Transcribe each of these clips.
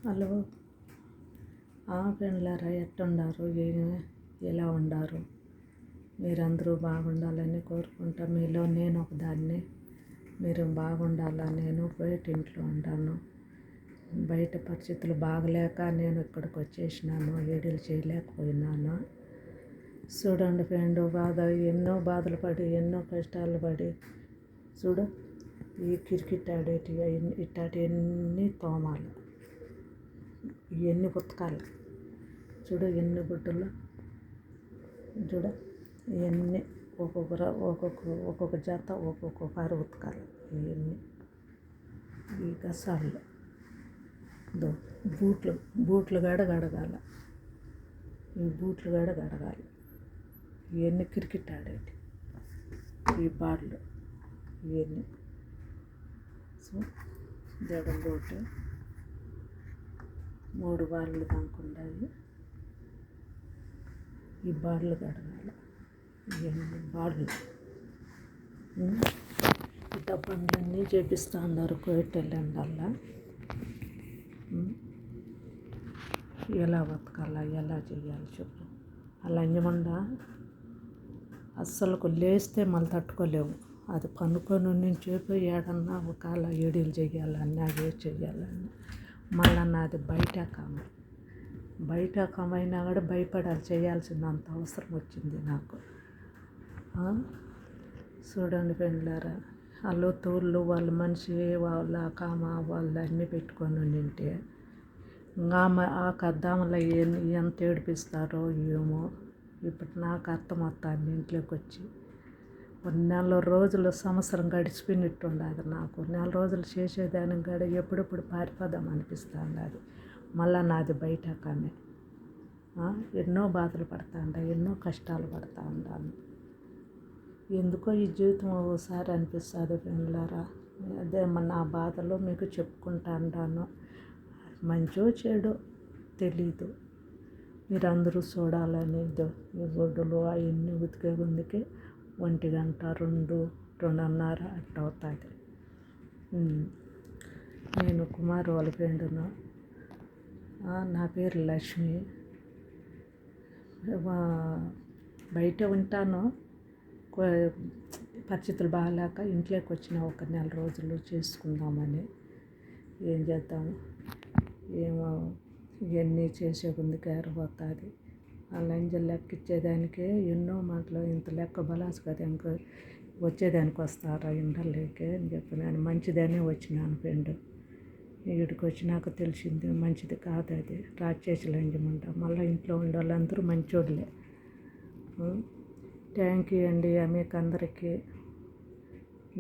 Hello పెండ్లారా ఎట్టుండారు, ఎలా ఉండారు? మీరందరూ బాగుండాలని కోరుకుంటా. మీలో నేను ఒకదాన్ని. మీరు బాగుండాలా. నేను బయట ఇంట్లో ఉంటాను. బయట పరిస్థితులు బాగలేక నేను ఇక్కడికి వచ్చేసినాను. వీడియోలు చేయలేకపోయినాను. చూడండి ఫ్రెండ్, ఎన్నో బాధలు పడి, ఎన్నో కష్టాలు పడి చూడు. ఈ క్రికెట్ ఆడేటి ఇట్లాంటివన్నీ తోమాలి, ఇవన్నీ ఉతకాలి. చూడు ఎన్ని గుడ్డలు, చూడ ఇవన్నీ ఒక్కొక్క జత ఒక్కొక్కసారి ఉతకాలి. ఇవన్నీ ఈ గసాలు బూట్లు కూడా కడగాలి. ఈ బూట్లు కూడా కడగాలి. ఇవన్నీ క్రికెట్ ఆడేటి ఈ బాళ్ళు ఇవన్నీ. So Jagan boat 3 బాళ్ళు దాకుండాయి. ఈ బాళ్ళు కడగాలి. ఇవన్నీ బాళ్ళు ఇట్లా పనులన్నీ చేపిస్తూ ఉన్నారు కోయిటెళ్ళండల్లా. ఎలా బతకాలా, ఎలా చేయాలి చెప్పు. అలా అంజమండా అస్సలు లేస్తే మళ్ళీ తట్టుకోలేవు. అది పనుకొని నుంచి ఏడన్నా ఒకవేళ ఏడీలు చేయాలన్నా అదే చేయాలన్నా మళ్ళీ నాది బయట కమైనా కూడా భయపడాలి. చేయాల్సినంత అవసరం వచ్చింది నాకు. చూడండి పెండ్లారా, వాళ్ళు తోళ్ళు వాళ్ళ మనిషి వాళ్ళ కామ వాళ్ళు అన్నీ పెట్టుకొని ఉంటే ఆ కద్దాములో ఎంత ఏడిపిస్తారో ఏమో. ఇప్పుడు నాకు అర్థమవుతుంది. ఇంట్లోకి వచ్చి 1 నెల రోజులు సంవత్సరం గడిచిపోయినట్టు ఉండదు. నాకు 4 రోజులు చేసేదానికి కూడా ఎప్పుడెప్పుడు పారిపోదాం అనిపిస్తుంది. అది మళ్ళీ నాది బయట కానీ ఎన్నో బాధలు పడతా ఉంటాను, ఎన్నో కష్టాలు పడతా ఉంటాను. ఎందుకో ఈ జీవితం ఒకసారి అనిపిస్తుంది పిల్లలారా. అదే నా బాధలు మీకు చెప్పుకుంటా ఉంటాను. మంచో చెడో తెలీదు. మీరందరూ చూడాలని ఈ గుడ్డలు అవన్నీ ఉతికే ముందుకి 1 గంట 2:30 అట్లా అవుతుంది. నేను కుమారు వాళ్ళ ఫ్రెండును. నా పేరు లక్ష్మి. బయట ఉంటాను. పరిస్థితులు బాగాలేక ఇంట్లోకి వచ్చిన 1 నెల రోజులు చేసుకుందామని. ఏం చేద్దాము, ఏమో ఇవన్నీ చేసే ముందుకు ఏరిపోతుంది. ఆ లంజలు లెక్క ఇచ్చేదానికే ఎన్నో మాటలు. ఇంత లెక్క బలాసు కదా, ఇంకా వచ్చేదానికి వస్తారా ఇండలేకే అని చెప్పి నేను మంచిదనే వచ్చినాను ఫ్రెండ్. ఇక్కడికి వచ్చినాక తెలిసింది మంచిది కాదు అది. రాచేసి లంజమంట. మళ్ళీ ఇంట్లో ఉండే వాళ్ళందరూ మంచోళ్ళే. థ్యాంక్ యూ అండి మీకు అందరికీ.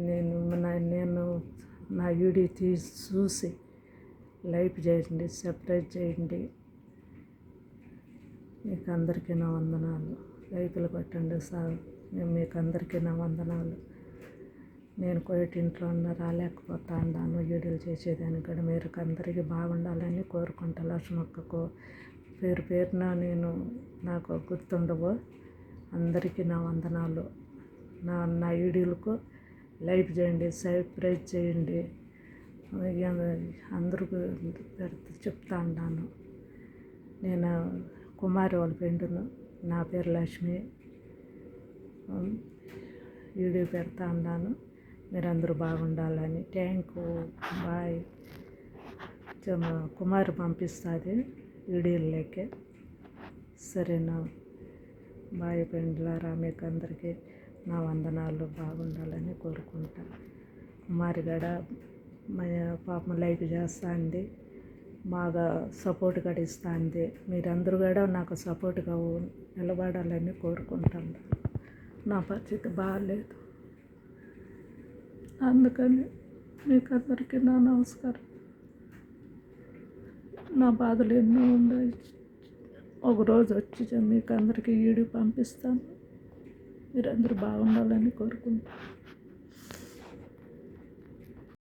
నేను నా వీడియో చూసి లైక్ చేయండి, సబ్స్క్రైబ్ చేయండి. మీకు అందరికీ నా వందనాలు. లైకులు కొట్టండి సార్. మీకు అందరికీ నా వందనాలు. నేను కోయట ఇంట్లో రాలేకపోతా ఉన్నాను. వీడియోలు చేసేదానికి కూడా మీరు అందరికీ బాగుండాలని కోరుకుంటా. లక్ష్మక్కకు పేరున నాకు గుర్తుండవు. అందరికీ నా వందనాలు. నా వీడియోలకు లైక్ చేయండి, సబ్స్క్రైబ్ చేయండి. అందరికీ చెప్తా ఉన్నాను. నేను కుమారి వాళ్ళ ఫ్రెండును. నా పేరు లక్ష్మి. వీడియో పెడతా ఉన్నాను. మీరందరూ బాగుండాలని. Thank you. బాయ్. కుమారి పంపిస్తుంది వీడియోలోకి. సరేనా? బాయ్ ఫ్రెండ్లారా. మీకు అందరికీ నా వందనాలు. బాగుండాలని కోరుకుంటా. కుమారి కూడా పాపం లైక్ చేస్తుంది, బాగా సపోర్ట్ కూడా ఇస్తుంది. మీరందరూ కూడా నాకు సపోర్ట్గా నిలబడాలని కోరుకుంటాను. నా పరిస్థితి బాగాలేదు, అందుకని మీకు అందరికీ నా నమస్కారం. నా బాధలు ఎన్నో ఉన్నాయి. ఒకరోజు వచ్చి మీకు అందరికీ వీడియో పంపిస్తాను. మీరందరూ బాగుండాలని కోరుకుంటాను.